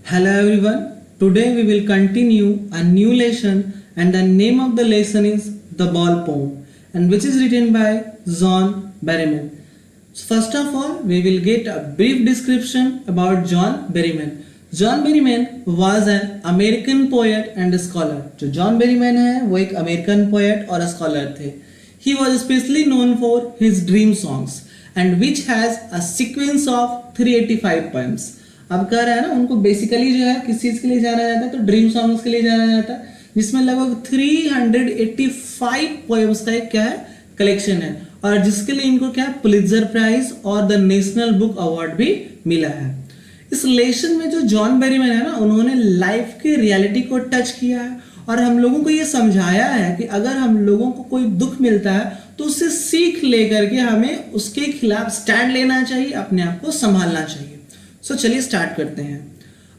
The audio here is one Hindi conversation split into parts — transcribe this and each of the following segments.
Hello everyone. Today we will continue a new lesson and the name of the lesson is The Ball Poem and which is written by John Berryman. So first of all we will get a brief description about John Berryman. John Berryman was an American poet and scholar. जो John Berryman है वो एक American poet और scholar थे. He was especially known for his dream songs and which has a sequence of 385 poems. अब कह रहा है ना उनको बेसिकली जो है किस चीज के लिए जाना जाता है तो ड्रीम सॉन्ग्स के लिए जाना जाता है जिसमें लगभग 385 पोएम्स का एक क्या है कलेक्शन है और जिसके लिए इनको क्या पुलित्जर प्राइज और द नेशनल बुक अवार्ड भी मिला है। इस लेसन में जो जॉन बेरीमैन है ना उन्होंने लाइफ के रियलिटी को टच किया है और हम लोगों को ये समझाया है कि अगर हम लोगों को कोई दुख मिलता है तो उससे सीख लेकर के हमें उसके खिलाफ स्टैंड लेना चाहिए, अपने आप को संभालना चाहिए। सो चलिए स्टार्ट करते हैं।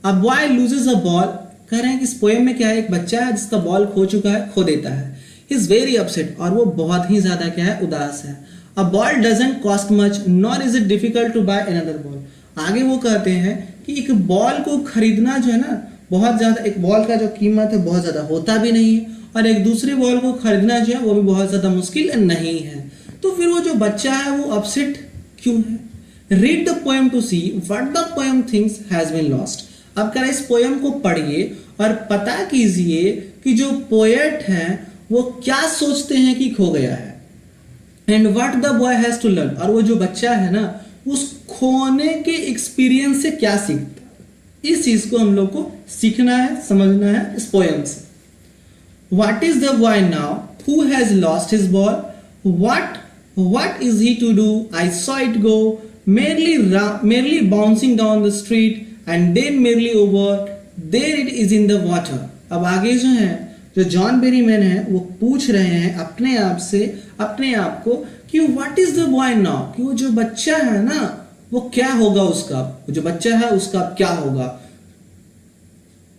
A boy loses a ball, कह रहे हैं कि इस पोएम में क्या है, एक बच्चा है जिसका बॉल खो चुका है, खो देता है। ही इज वेरी अपसेट, और वो बहुत ही ज्यादा क्या है उदास है। A ball doesn't cost much nor is it difficult to buy another ball. आगे वो कहते हैं कि एक बॉल को खरीदना जो है ना बहुत ज्यादा, एक बॉल का जो कीमत है बहुत ज्यादा होता भी नहीं है और एक दूसरे बॉल को खरीदना जो है वो भी बहुत ज्यादा मुश्किल नहीं है। तो फिर वो जो बच्चा है वो अपसेट क्यों है? Read the poem to see what the poem thinks has been lost. अब कह रहे इस पोएम को पढ़िए और पता कीजिए कि जो पोएट है वो क्या सोचते हैं कि खो गया है। And what the boy has to learn, और वो जो बच्चा है ना उस खोने के एक्सपीरियंस से क्या सीखता है, इस चीज को हम लोग को सीखना है, समझना है इस पोएम से। What is the boy now who has lost his ball? What is he to do? I saw it go. Merely bouncing down the street and then merely over there it is in the water. अब आगे जो है जो जॉन बेरीमैन है वो पूछ रहे हैं अपने आप से, अपने आप को कि what is the boy now, कि वो जो बच्चा है ना वो क्या होगा उसका, वो जो बच्चा है उसका क्या होगा,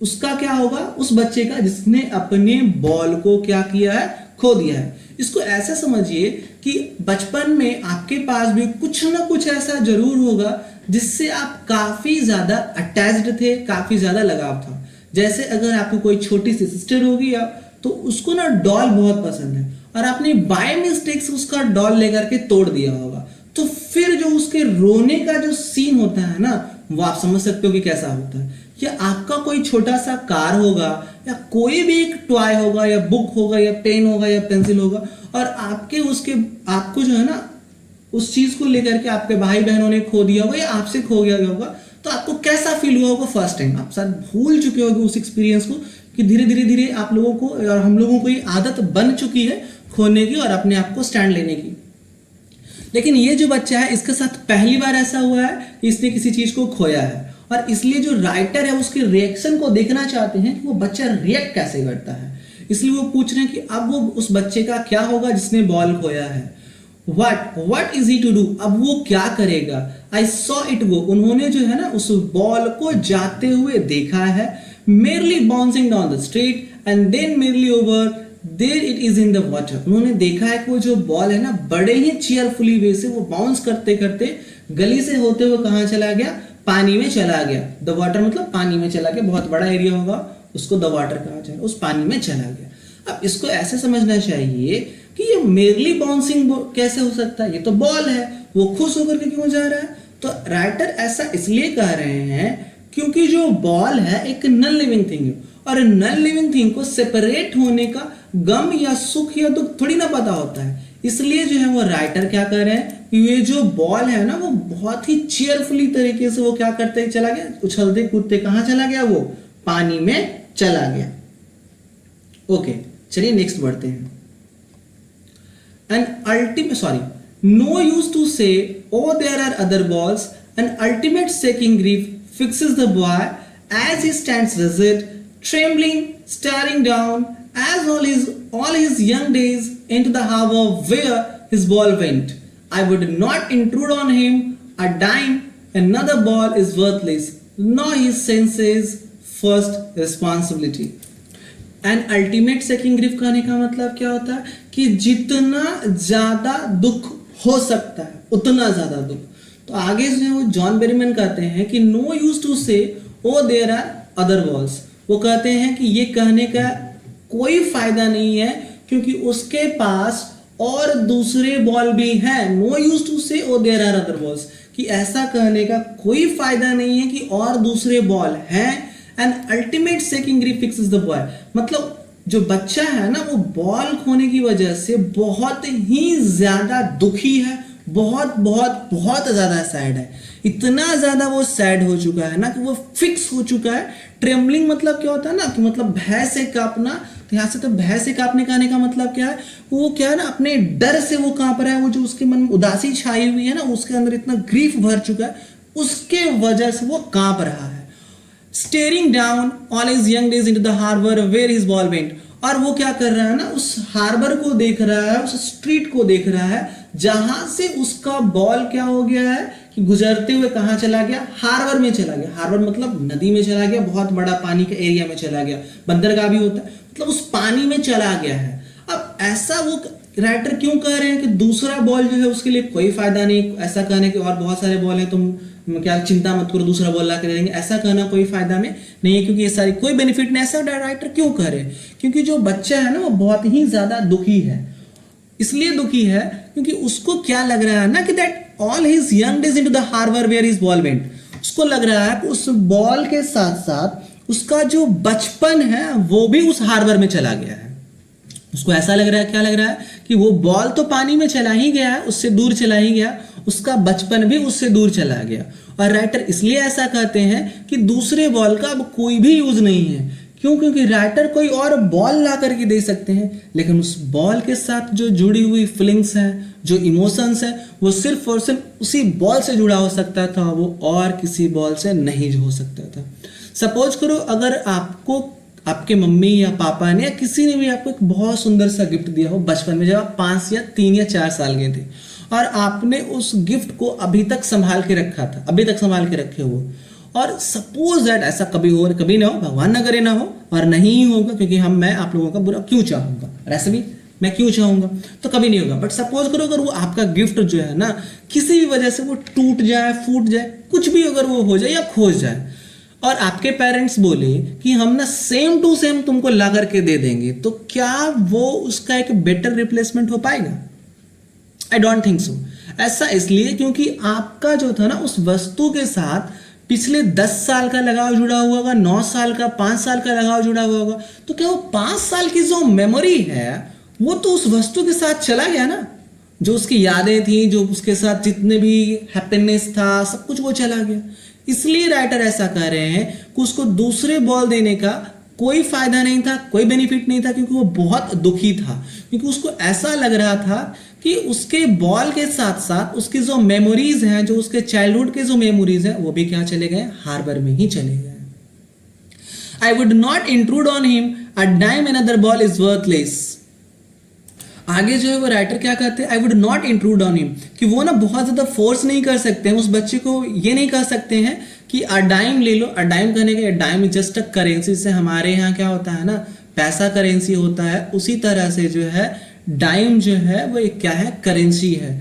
उसका क्या होगा उस बच्चे का जिसने अपने बॉल को क्या किया है, खो दिया है। इसको ऐसा समझिए कि बचपन में आपके पास भी कुछ ना कुछ ऐसा जरूर होगा जिससे आप काफी ज्यादा अटैच्ड थे, काफी ज्यादा लगाव था। जैसे अगर आपकी कोई छोटी सी सिस्टर होगी तो उसको ना डॉल बहुत पसंद है और आपने बाय मिस्टेक से उसका डॉल लेकर के तोड़ दिया होगा, तो फिर जो उसके रोने का जो सीन होता है ना वो आप समझ सकते हो कि कैसा होता है। या आपका कोई छोटा सा कार होगा या कोई भी एक टॉय होगा या बुक होगा या पेन होगा या पेंसिल होगा और आपको जो है ना उस चीज को लेकर के आपके भाई बहनों ने खो दिया होगा या आपसे खो गया होगा, तो आपको कैसा फील हुआ होगा फर्स्ट टाइम। आप शायद भूल चुके होंगे उस एक्सपीरियंस को कि धीरे धीरे आप लोगों को और हम लोगों को ये आदत बन चुकी है खोने की और अपने आप को स्टैंड लेने की। लेकिन ये जो बच्चा है इसके साथ पहली बार ऐसा हुआ है कि इसने किसी चीज को खोया है और इसलिए जो राइटर है उसके रिएक्शन को देखना चाहते हैं कि वो बच्चा रिएक्ट कैसे करता है। इसलिए वो पूछ रहे हैं कि अब वो उस बच्चे का क्या होगा जिसने बॉल खोया है। What is he to do, अब वो क्या करेगा। I saw it go, उन्होंने जो है ना उस बॉल को जाते हुए देखा है। Merely bouncing down the street and then merely over there it is in the water, उन्होंने देखा है कि वो जो बॉल है ना बड़े ही चीयरफुली वे से वो बाउंस करते करते गली से होते हुए कहाँ चला गया, पानी में चला गया। द वाटर मतलब पानी में चला गया, बहुत बड़ा एरिया होगा उसको द वाटर कहा जाए, उस पानी में चला गया। अब इसको ऐसे समझना चाहिए कि ये मेरली बाउंसिंग कैसे हो सकता है, ये तो बॉल है, वो खुश होकर के क्यों जा रहा है। तो राइटर ऐसा इसलिए कह रहे हैं क्योंकि जो बॉल है एक नॉन लिविंग थिंग है और नॉन लिविंग थिंग को सेपरेट होने का गम या सुख या दुख थोड़ी ना पता होता है। इसलिए जो है वो राइटर क्या कर रहे हैं कि ये जो बॉल है ना वो बहुत ही चीयरफुली तरीके से वो क्या करते चला गया, उछलते कूदते कहां चला गया, वो पानी में चला गया। ओके चलिए नेक्स्ट बढ़ते हैं। No use to say, oh there are other balls. An ultimate shaking grief fixes the boy as he stands rigid, trembling, staring down, as all his young days into the harbor where his ball went. I would not intrude on him a dime. Another ball is worthless. Nor his senses first responsibility. And ultimate seeking grief कहने का मतलब क्या होता है कि जितना ज्यादा दुख हो सकता है उतना ज्यादा दुख। तो आगे जो है वो जॉन बेरीमैन कहते हैं कि नो यूज टू से oh there are other balls. वो कहते हैं कि ये कहने का कोई फायदा नहीं है क्योंकि उसके पास और दूसरे बॉल भी हैं। नो यूज टू से oh there are other balls, कि ऐसा कहने का कोई फायदा नहीं है कि और दूसरे बॉल हैं। And ultimate seeking grief fixes the boy, मतलब जो बच्चा है ना वो बॉल खोने की वजह से बहुत ही ज्यादा दुखी है, बहुत बहुत बहुत ज्यादा सैड है। इतना ज्यादा वो सैड हो चुका है ना कि वो फिक्स हो चुका है। ट्रेम्बलिंग मतलब क्या होता है ना कि मतलब भय से कांपना, तो यहाँ से तो भय से कांपने का आने का मतलब क्या है, वो क्या है ना अपने डर से वो कांप रहा है। वो जो उसके मन में उदासी छाई हुई है ना, उसके अंदर इतना ग्रीफ भर चुका है, उसके वजह से वो कांप रहा है। Staring down all his young days into the harbour where his ball went, और वो क्या कर रहा है ना, उस हार्बर को देख रहा है, उस स्ट्रीट को देख रहा है जहां से उसका बॉल क्या हो गया है कि गुजरते हुए कहां चला गया, हार्बर में चला गया। हार्बर मतलब नदी में चला गया, बहुत बड़ा पानी के एरिया में चला गया, बंदरगाह भी होता है, मतलब उस पानी में चला गया है। अब ऐसा वो राइटर क्यों कह रहे हैं कि दूसरा बॉल जो है उसके लिए कोई फायदा नहीं, ऐसा कहने कि और बहुत सारे बॉल हैं, तुम क्या चिंता मत करो, दूसरा बॉल ला के दे देंगे, ऐसा कहना कोई फायदा में नहीं है क्योंकि ये सारी कोई बेनिफिट नहीं। ऐसा राइटर क्यों कह रहे हैं, क्योंकि जो बच्चा है ना वो बहुत ही ज्यादा दुखी है। इसलिए दुखी है क्योंकि उसको क्या लग रहा है ना कि that all his young days into the harbour where his ball went, उसको लग रहा है कि उस बॉल के साथ साथ उसका जो बचपन है वो भी उस हार्बर में चला गया है। उसको ऐसा लग रहा है, क्या लग रहा है कि वो बॉल तो पानी में चला ही गया है, उससे दूर चला ही गया, उसका बचपन भी उससे दूर चला गया। और राइटर इसलिए ऐसा कहते हैं कि दूसरे बॉल का अब कोई भी यूज नहीं है। क्यों? क्योंकि राइटर कोई और बॉल ला करके दे सकते हैं, लेकिन उस बॉल के साथ जो जुड़ी हुई फीलिंग्स हैं, जो इमोशंस है, वो सिर्फ और सिर्फ उसी बॉल से जुड़ा हो सकता था, वो और किसी बॉल से नहीं हो सकता था। सपोज करो अगर आपको आपके मम्मी या पापा ने या किसी ने भी आपको एक बहुत सुंदर सा गिफ्ट दिया हो बचपन में, जब आप 5 या 3 या 4 साल के थे, और आपने उस गिफ्ट को अभी तक संभाल के रखा था, अभी तक संभाल के रखे हो, और सपोज दैट ऐसा कभी ना हो, भगवान ना करे ना हो, और नहीं होगा क्योंकि मैं आप लोगों का बुरा क्यों चाहूंगा, और ऐसे भी मैं क्यों चाहूंगा, तो कभी नहीं होगा। बट सपोज करो अगर वो आपका गिफ्ट जो है ना किसी भी वजह से वो टूट जाए, फूट जाए, कुछ भी अगर वो हो जाए या खो जाए, और आपके पेरेंट्स बोले कि हम ना सेम टू सेम तुमको ला करके दे देंगे, तो क्या वो उसका एक बेटर रिप्लेसमेंट हो पाएगा? I don't think so. ऐसा इसलिए क्योंकि आपका जो था ना उस वस्तु के साथ पिछले 10 साल का लगाव जुड़ा हुआ होगा, 9 साल का, 5 साल का लगाव जुड़ा हुआ होगा, तो क्या वो 5 साल की जो मेमोरी है वो तो उस वस्तु के साथ चला गया ना, जो उसकी यादें थी, जो उसके साथ जितने भी हैप्पीनेस था, सब कुछ वो चला गया। इसलिए राइटर ऐसा कह रहे हैं कि उसको दूसरे बॉल देने का कोई फायदा नहीं था, कोई बेनिफिट नहीं था, क्योंकि वो बहुत दुखी था, क्योंकि उसको ऐसा लग रहा था कि उसके बॉल के साथ साथ उसकी जो मेमोरीज हैं, जो उसके चाइल्डहुड के जो मेमोरीज हैं, वो भी क्या चले गए, हार्बर में ही चले गए। I would not intrude on him, a dime another ball is worthless. आगे जो है वो राइटर क्या कहते हैं, I would not intrude on him, कि वो ना बहुत ज्यादा फोर्स नहीं कर सकते हैं उस बच्चे को, ये नहीं कह सकते हैं कि अ डाइम ले लो। अ डाइम कहने का, dime is just a currency, से हमारे यहाँ क्या होता है ना, पैसा करेंसी होता है, उसी तरह से जो है डाइम जो है वो एक क्या है, करेंसी है,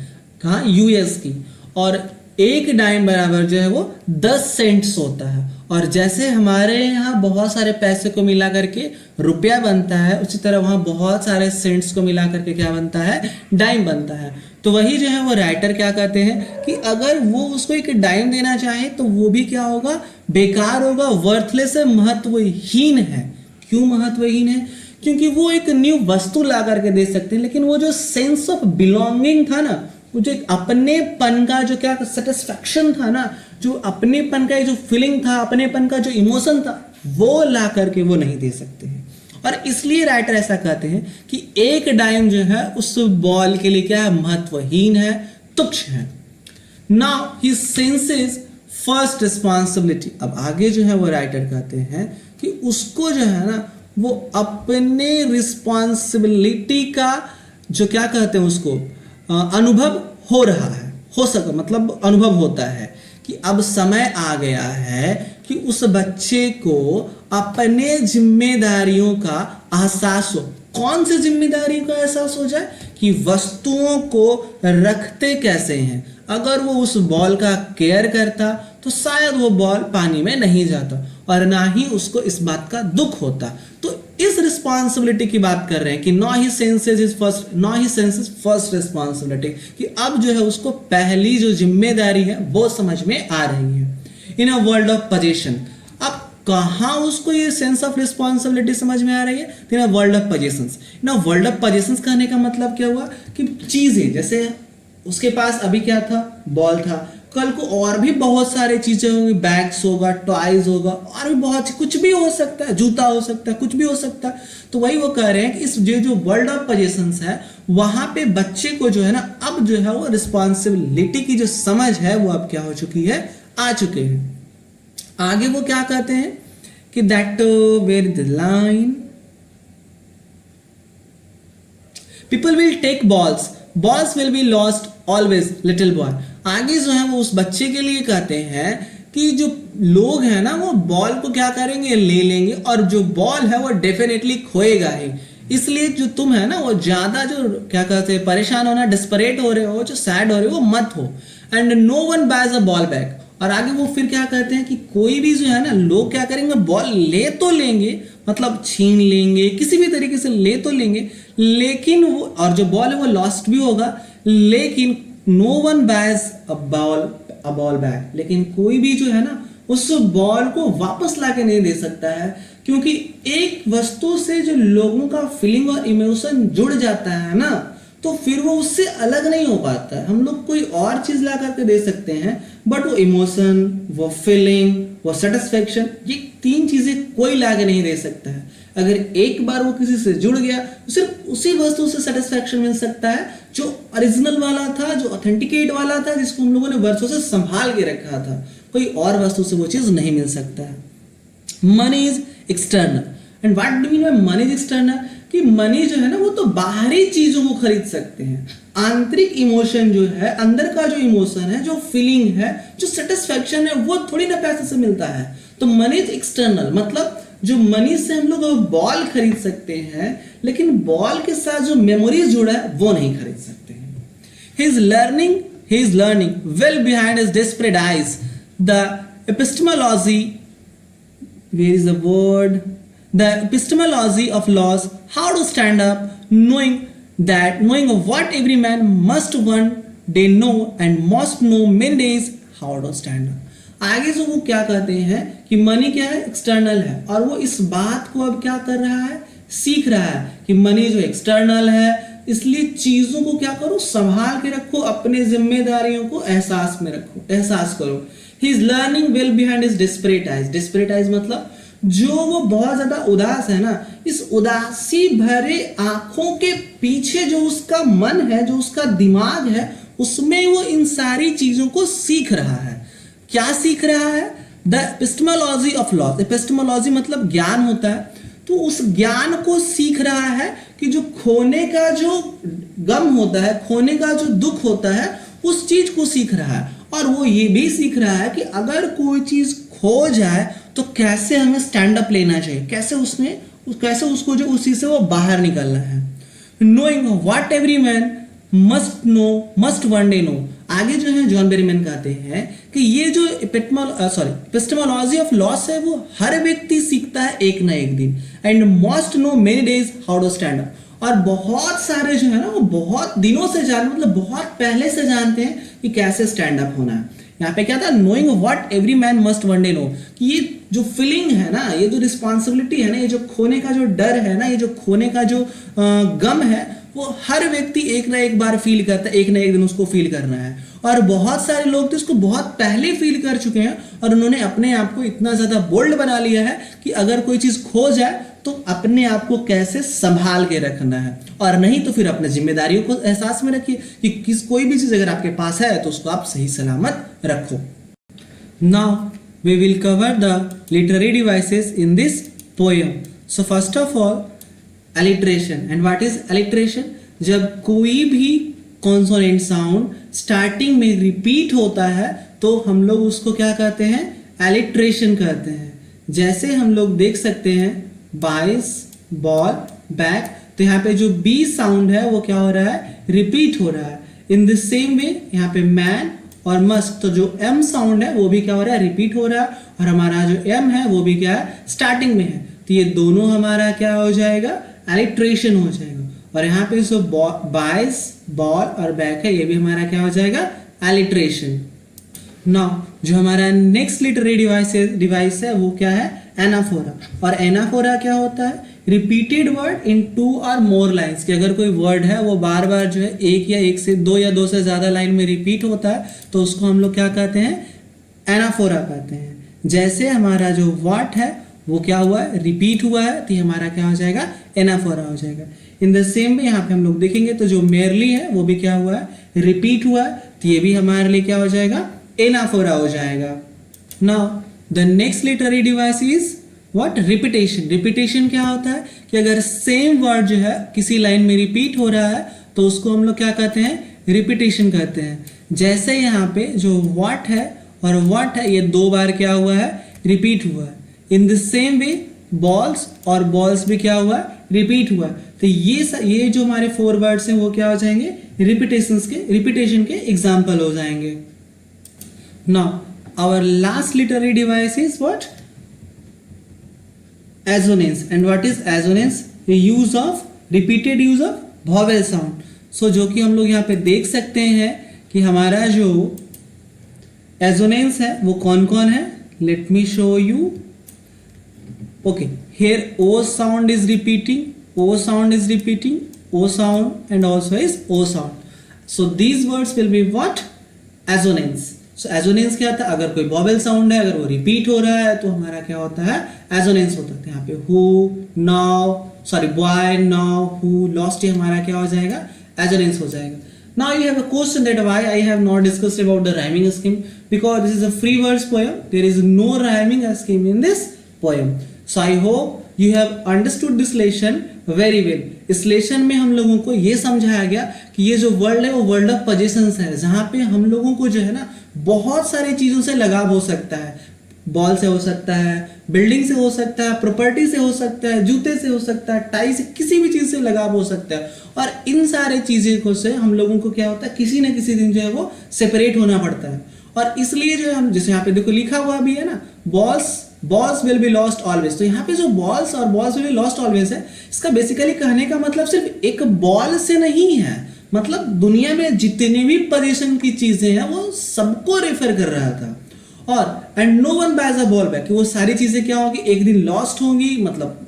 कहाँ, यूएस की, और एक डाइम बराबर जो है वो 10 सेंट्स होता है। और जैसे हमारे यहाँ बहुत सारे पैसे को मिला करके रुपया बनता है, उसी तरह वहाँ बहुत सारे सेंट्स को मिला करके क्या बनता है, डाइम बनता है। तो वही जो है वो राइटर क्या कहते हैं कि अगर वो उसको एक डाइम देना चाहे तो वो भी क्या होगा, बेकार होगा, वर्थलेस है, महत्वहीन है। क्यों महत्वहीन है? क्योंकि वो एक न्यू वस्तु ला करके दे सकते हैं, लेकिन वो जो सेंस ऑफ बिलोंगिंग था ना, वो जो अपनेपन का जो क्या सेटिस्फैक्शन था ना, जो अपनेपन का जो फीलिंग था, अपनेपन का जो इमोशन था, वो ला करके वो नहीं दे सकते हैं। और इसलिए राइटर ऐसा कहते हैं कि एक डाइम जो है उस बॉल के लिए क्या है, महत्वहीन है, तुच्छ है। Now he senses first responsibility. अब आगे जो है वो राइटर कहते हैं कि उसको जो है ना वो अपने रिस्पॉन्सिबिलिटी का जो क्या कहते हैं उसको अनुभव हो रहा है, हो सके मतलब अनुभव होता है कि अब समय आ गया है कि उस बच्चे को अपने जिम्मेदारियों का एहसास हो। कौन सी जिम्मेदारियों का एहसास हो जाए? कि वस्तुओं को रखते कैसे हैं। अगर वो उस बॉल का केयर करता तो शायद वो बॉल पानी में नहीं जाता और ना ही उसको इस बात का दुख होता। तो इस रिस्पॉन्सिबिलिटी की बात कर रहे हैं कि नो ही सेंसेस फर्स्ट रिस्पॉन्सिबिलिटी, कि अब जो है उसको पहली जो जिम्मेदारी है वो समझ में आ रही है। In a world of position, अब कहाँ उसको ये सेंस ऑफ रिस्पॉन्सिबिलिटी समझ में आ रही है? In a world of positions. In a world of positions कहने का मतलब क्या हुआ कि चीजें, जैसे उसके पास अभी क्या था, बॉल था, कल को और भी बहुत सारे चीजें होंगी, बैग्स होगा, टॉयज होगा, और भी बहुत कुछ भी हो सकता है, जूता हो सकता है, कुछ भी हो सकता है। तो वही वो कह रहे हैं कि इस जो वर्ल्ड ऑफ पोजीशंस है वहां पे बच्चे को जो है ना, अब जो है वो रिस्पॉन्सिबिलिटी की जो समझ है वो अब क्या हो चुकी है, आ चुके हैं। आगे वो क्या कहते हैं कि that where the line people will take balls will be lost always little boy. आगे जो है वो उस बच्चे के लिए कहते हैं कि जो लोग हैं ना वो बॉल को क्या करेंगे, ले लेंगे, और जो बॉल है वो डेफिनेटली खोएगा ही। इसलिए जो तुम है ना वो ज्यादा जो क्या कहते हैं परेशान होना, डिस्परेट हो रहे हो, जो सैड हो रहे हो, वो मत हो। And no one buys a ball back. और आगे वो फिर क्या कहते हैं कि कोई भी जो है ना, लोग क्या करेंगे, बॉल ले तो लेंगे, मतलब छीन लेंगे, किसी भी तरीके से ले तो लेंगे, लेकिन वो, और जो बॉल है वो लॉस्ट भी होगा, लेकिन no one buys a ball back, लेकिन कोई भी जो है ना उस बॉल को वापस लाके नहीं दे सकता है, क्योंकि एक वस्तु से जो लोगों का फीलिंग और इमोशन जुड़ जाता है ना, तो फिर वो उससे अलग नहीं हो पाता है। हम लोग कोई और चीज ला करके दे सकते हैं, बट वो इमोशन, वो फीलिंग, वो सेटिस्फेक्शन, ये तीन चीजें कोई ला के नहीं दे सकता है। अगर एक बार वो किसी से जुड़ गया तो सिर्फ उसी वस्तु से सेटिस्फेक्शन मिल सकता है जो ओरिजिनल वाला था, जो ऑथेंटिकेट वाला था, जिसको हम लोगों ने वर्षों से संभाल के रखा था। कोई और वस्तु से वो चीज नहीं मिल सकता है। Money is external. And what do mean by money is external? कि मनी जो है ना वो तो बाहरी चीजों को खरीद सकते हैं। आंतरिक इमोशन जो है, अंदर का जो इमोशन है, जो फीलिंग है, जो सेटिस्फेक्शन है, वो थोड़ी ना पैसे से मिलता है। तो मनी इज एक्सटर्नल, मतलब जो मनी से हम लोग बॉल खरीद सकते हैं, लेकिन बॉल के साथ जो मेमोरीज जुड़ा है वो नहीं खरीद सकते हैं। He is learning well behind his desperate eyes. The epistemology, where is the word? The epistemology of laws, how to stand up, knowing what every man must one day know and must know many days how to stand up. आगे जो वो क्या कहते हैं कि मनी क्या है, एक्सटर्नल है, और वो इस बात को अब क्या कर रहा है, सीख रहा है कि मनी जो एक्सटर्नल है, इसलिए चीजों को क्या करो, संभाल के रखो, अपने जिम्मेदारियों को एहसास में रखो, एहसास करो। He is learning well behind his desperate eyes. Desperate eyes मतलब जो वो बहुत ज्यादा उदास है ना, इस उदासी भरे आंखों के पीछे जो उसका मन है, जो उसका दिमाग है, उसमें वो इन सारी चीजों को सीख रहा है। क्या सीख रहा है? The epistemology of laws. Epistemology मतलब ज्ञान होता है, तो उस ज्ञान को सीख रहा है कि जो खोने का जो गम होता है, खोने का जो दुख होता है, उस चीज को सीख रहा है। और वो ये भी सीख रहा है कि अगर कोई चीज खो जाए तो कैसे हमें स्टैंड अप लेना चाहिए, कैसे उसको जो उसी से वो बाहर निकलना है। Knowing what every man must one day know. आगे जो है जॉन बेरीमैन कहते हैं कि ये जो एपिस्टेमोलॉजी ऑफ लॉस है वो हर व्यक्ति सीखता है एक ना एक दिन। And must know many days how to stand up. और बहुत सारे जो है ना वो बहुत दिनों से मतलब बहुत पहले से जानते हैं कि कैसे स्टैंड अप होना है। यहाँ पे क्या था, knowing what every man must one day know, कि ये जो फीलिंग है ना, ये जो रिस्पॉन्सिबिलिटी है ना, ये जो खोने का जो डर है ना, ये जो खोने का जो गम है, वो हर व्यक्ति एक ना एक बार फील करता है, एक ना एक दिन उसको फील करना है। और बहुत सारे लोग तो इसको बहुत पहले फील कर चुके हैं और उन्होंने अपने आप को इतना ज्यादा बोल्ड बना लिया है कि अगर कोई चीज खो जाए तो अपने आप को कैसे संभाल के रखना है, और नहीं तो फिर अपने जिम्मेदारियों को एहसास में रखिए कि कोई भी चीज अगर आपके पास है तो उसको आप सही सलामत रखो। Now we will cover the literary devices in this poem. So first of all alliteration. And what is alliteration? जब कोई भी कॉन्सोनेंट साउंड स्टार्टिंग में रिपीट होता है तो हम लोग उसको क्या कहते हैं, अलिट्रेशन कहते हैं। जैसे हम लोग देख सकते हैं बाइस, बॉल, बैक, तो यहाँ पे जो बी साउंड है वो क्या हो रहा है, रिपीट हो रहा है। इन द सेम वे यहाँ पे मैन और मस्क, तो जो एम साउंड है वो भी क्या हो रहा है, रिपीट हो रहा है, और हमारा जो एम है वो भी क्या है, स्टार्टिंग में है। तो ये दोनों हमारा क्या हो जाएगा, एलिट्रेशन हो जाएगा। और यहाँ पे जो बाइस, बॉल और बैक है ये भी हमारा क्या हो जाएगा, एलिट्रेशन। नाउ जो हमारा नेक्स्ट लिटरेरी डिवाइस है वो क्या है, एनाफोरा। और एनाफोरा क्या होता है, रिपीटेड वर्ड इन 2 और मोर लाइन्स, कि अगर कोई वर्ड है वो बार बार जो है एक या एक से दो या दो से ज्यादा लाइन में रिपीट होता है तो उसको हम लोग क्या कहते हैं, एनाफोरा कहते हैं। जैसे हमारा जो वाट है वो क्या हुआ है, रिपीट हुआ है, तो हमारा क्या हो जाएगा, एनाफोरा हो जाएगा। इन द सेम वे यहाँ पे हम लोग देखेंगे तो जो मेयरली है वो भी क्या हुआ है, रिपीट हुआ है, तो ये भी हमारे लिए क्या हो जाएगा, एनाफोरा हो जाएगा। Now the next literary device is what, repetition. Repetition क्या होता है कि अगर सेम वर्ड जो है किसी लाइन में रिपीट हो रहा है तो उसको हम लोग क्या कहते हैं, रिपीटेशन कहते हैं। जैसे यहाँ पे जो व्हाट है और व्हाट है ये 2 बार क्या हुआ है, रिपीट हुआ है। In the same way balls और बॉल्स भी क्या हुआ है, रिपीट हुआ है। तो ये जो हमारे 4 वर्ड्स हैं वो क्या हो जाएंगे, रिपीटेशन के एग्जाम्पल हो जाएंगे। Now our last literary device is what, assonance. And what is assonance? The use of repeated use of vowel sound. So जो कि हम लोग यहाँ पे देख सकते हैं कि हमारा जो assonance है वो कौन कौन है, let me show you. Okay, here O sound is repeating, O sound is repeating, O sound and also is O sound. So these words will be what, assonance. So assonance क्या होता है, अगर कोई वॉवेल साउंड है अगर वो रिपीट हो रहा है तो हमारा क्या होता है, assonance होता है। यहाँ पे who, now, sorry boy, now, who, lost, ये हमारा क्या हो जाएगा, assonance हो जाएगा। Now you have a question that why I have not discussed about the rhyming scheme, because this is a free verse poem, there is no rhyming scheme in this poem. So I hope you have understood this lesson very well. इस लेसन में हम लोगों को ये समझाया गया कि ये जो वर्ल्ड है वो वर्ल्ड ऑफ पोजेशंस है, जहाँ पे हम लोगों को जो है ना बहुत सारी चीजों से लगाव हो सकता है। बॉल से हो सकता है, बिल्डिंग से हो सकता है, प्रॉपर्टी से हो सकता है, जूते से हो सकता है, टाई से, किसी भी चीज से लगाव हो सकता है। और इन सारे चीजें को से हम लोगों को क्या होता है, किसी न किसी दिन जो है वो सेपरेट होना पड़ता है। और इसलिए जो हम, जैसे यहाँ पे देखो लिखा हुआ भी है ना, balls will be lost always. तो यहाँ पे जो बॉल्स और balls will be lost always है, इसका बेसिकली कहने का मतलब सिर्फ एक बॉल से नहीं है, मतलब दुनिया में जितनी भी पोजीशन की चीजें हैं वो सबको रेफर कर रहा था। और and no one buys a ball back, वो सारी चीजें क्या होंगी, एक दिन लॉस्ट होंगी, मतलब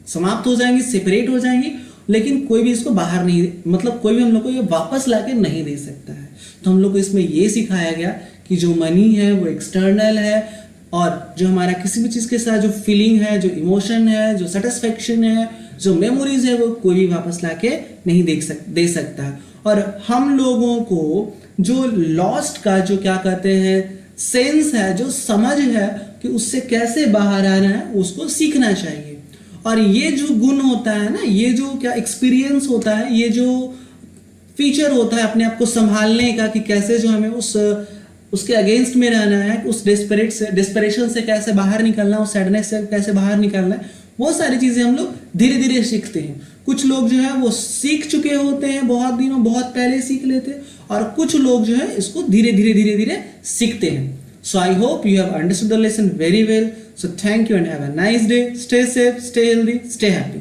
समाप्त हो जाएंगी, सेपरेट हो जाएंगी, लेकिन कोई भी इसको बाहर नहीं, मतलब कोई भी हम लोग को ये वापस लाके नहीं दे सकता है। तो हम लोग को इसमें ये सिखाया गया कि जो मनी है वो एक्सटर्नल है, और जो हमारा किसी भी चीज के साथ जो फीलिंग है, जो इमोशन है, जो सेटिस्फेक्शन है, जो मेमोरीज है, वो कोई भी वापस लाके नहीं दे सकता है। और हम लोगों को जो लॉस्ट का जो क्या कहते हैं सेंस है, जो समझ है कि उससे कैसे बाहर आना है, उसको सीखना चाहिए। और ये जो गुण होता है ना, ये जो क्या एक्सपीरियंस होता है, ये जो फीचर होता है अपने आप को संभालने का, कि कैसे जो हमें उसके अगेंस्ट में रहना है, उस डिस्परेशन से कैसे बाहर निकलना, उस सैडनेस से कैसे बाहर निकलना है, वो सारी चीजें हम लोग धीरे धीरे सीखते हैं। कुछ लोग जो है वो सीख चुके होते हैं, बहुत दिनों बहुत पहले सीख लेते हैं, और कुछ लोग जो है इसको धीरे धीरे सीखते हैं। So I hope you have understood the lesson very well. So thank you and have a nice day. Stay safe, stay healthy, stay happy.